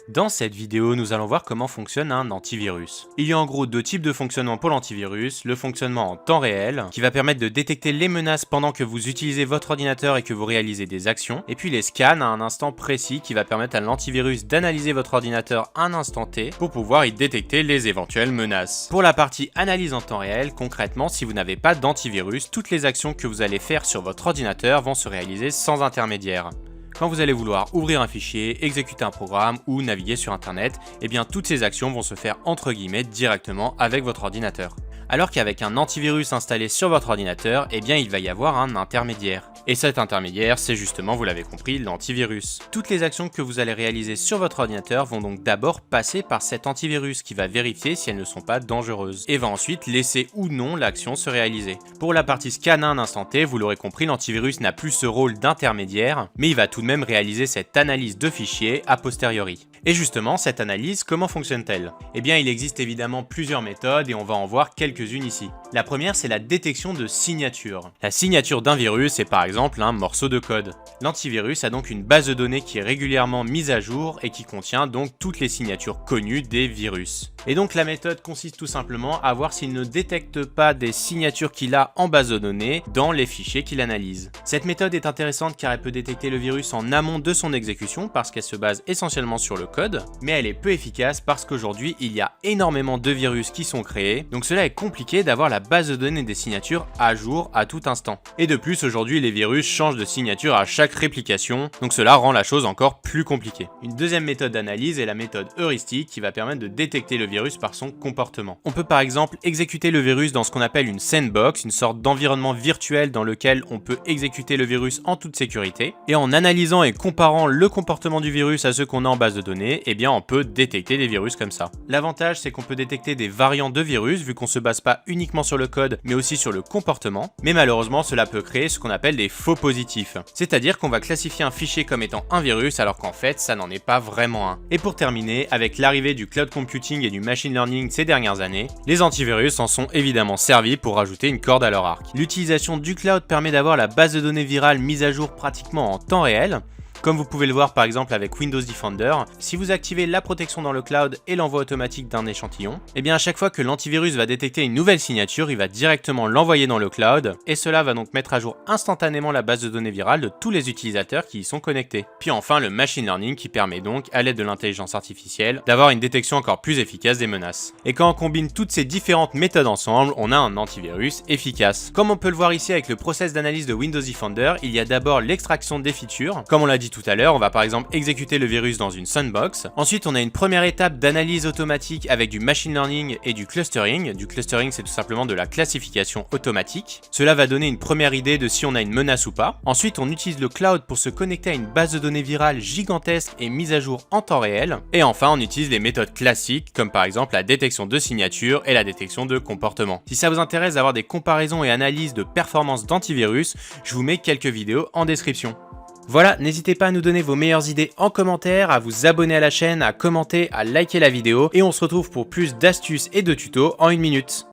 Dans cette vidéo, nous allons voir comment fonctionne un antivirus. Il y a en gros deux types de fonctionnement pour l'antivirus, le fonctionnement en temps réel, qui va permettre de détecter les menaces pendant que vous utilisez votre ordinateur et que vous réalisez des actions, et puis les scans à un instant précis qui va permettre à l'antivirus d'analyser votre ordinateur à un instant T pour pouvoir y détecter les éventuelles menaces. Pour la partie analyse en temps réel, concrètement, si vous n'avez pas d'antivirus, toutes les actions que vous allez faire sur votre ordinateur vont se réaliser sans intermédiaire. Quand vous allez vouloir ouvrir un fichier, exécuter un programme ou naviguer sur internet, eh bien toutes ces actions vont se faire entre guillemets directement avec votre ordinateur. Alors qu'avec un antivirus installé sur votre ordinateur, eh bien il va y avoir un intermédiaire. Et cet intermédiaire, c'est justement, vous l'avez compris, l'antivirus. Toutes les actions que vous allez réaliser sur votre ordinateur vont donc d'abord passer par cet antivirus qui va vérifier si elles ne sont pas dangereuses et va ensuite laisser ou non l'action se réaliser. Pour la partie scan à un instant T, vous l'aurez compris, l'antivirus n'a plus ce rôle d'intermédiaire, mais il va tout de même réaliser cette analyse de fichiers a posteriori. Et justement, cette analyse, comment fonctionne-t-elle? Eh bien, il existe évidemment plusieurs méthodes et on va en voir quelques-unes ici. La première, c'est la détection de signature. La signature d'un virus est par exemple un morceau de code. L'antivirus a donc une base de données qui est régulièrement mise à jour et qui contient donc toutes les signatures connues des virus. Et donc la méthode consiste tout simplement à voir s'il ne détecte pas des signatures qu'il a en base de données dans les fichiers qu'il analyse. Cette méthode est intéressante car elle peut détecter le virus en amont de son exécution parce qu'elle se base essentiellement sur le code, mais elle est peu efficace parce qu'aujourd'hui il y a énormément de virus qui sont créés, donc cela est compliqué d'avoir la base de données des signatures à jour à tout instant. Et de plus, aujourd'hui les virus changent de signature à chaque réplication, donc cela rend la chose encore plus compliquée. Une deuxième méthode d'analyse est la méthode heuristique qui va permettre de détecter le virus par son comportement. On peut par exemple exécuter le virus dans ce qu'on appelle une sandbox, une sorte d'environnement virtuel dans lequel on peut exécuter le virus en toute sécurité, et en analysant et comparant le comportement du virus à ceux qu'on a en base de données, eh bien on peut détecter des virus comme ça. L'avantage, c'est qu'on peut détecter des variants de virus vu qu'on se base pas uniquement sur le code mais aussi sur le comportement, mais malheureusement cela peut créer ce qu'on appelle des faux positifs, c'est-à-dire qu'on va classifier un fichier comme étant un virus alors qu'en fait ça n'en est pas vraiment un. Et pour terminer, avec l'arrivée du cloud computing et du machine learning ces dernières années, les antivirus en sont évidemment servis pour rajouter une corde à leur arc. L'utilisation du cloud permet d'avoir la base de données virale mise à jour pratiquement en temps réel. Comme vous pouvez le voir par exemple avec Windows Defender, si vous activez la protection dans le cloud et l'envoi automatique d'un échantillon, et bien à chaque fois que l'antivirus va détecter une nouvelle signature, il va directement l'envoyer dans le cloud, et cela va donc mettre à jour instantanément la base de données virale de tous les utilisateurs qui y sont connectés. Puis enfin le machine learning qui permet donc, à l'aide de l'intelligence artificielle, d'avoir une détection encore plus efficace des menaces. Et quand on combine toutes ces différentes méthodes ensemble, on a un antivirus efficace. Comme on peut le voir ici avec le process d'analyse de Windows Defender, il y a d'abord l'extraction des features, comme on l'a dit tout à l'heure, on va par exemple exécuter le virus dans une sandbox. Ensuite, on a une première étape d'analyse automatique avec du machine learning et du clustering. Du clustering, c'est tout simplement de la classification automatique. Cela va donner une première idée de si on a une menace ou pas. Ensuite, on utilise le cloud pour se connecter à une base de données virale gigantesque et mise à jour en temps réel. Et enfin, on utilise les méthodes classiques, comme par exemple la détection de signatures et la détection de comportement. Si ça vous intéresse d'avoir des comparaisons et analyses de performance d'antivirus, je vous mets quelques vidéos en description. Voilà, n'hésitez pas à nous donner vos meilleures idées en commentaire, à vous abonner à la chaîne, à commenter, à liker la vidéo, et on se retrouve pour plus d'astuces et de tutos en 1 minute.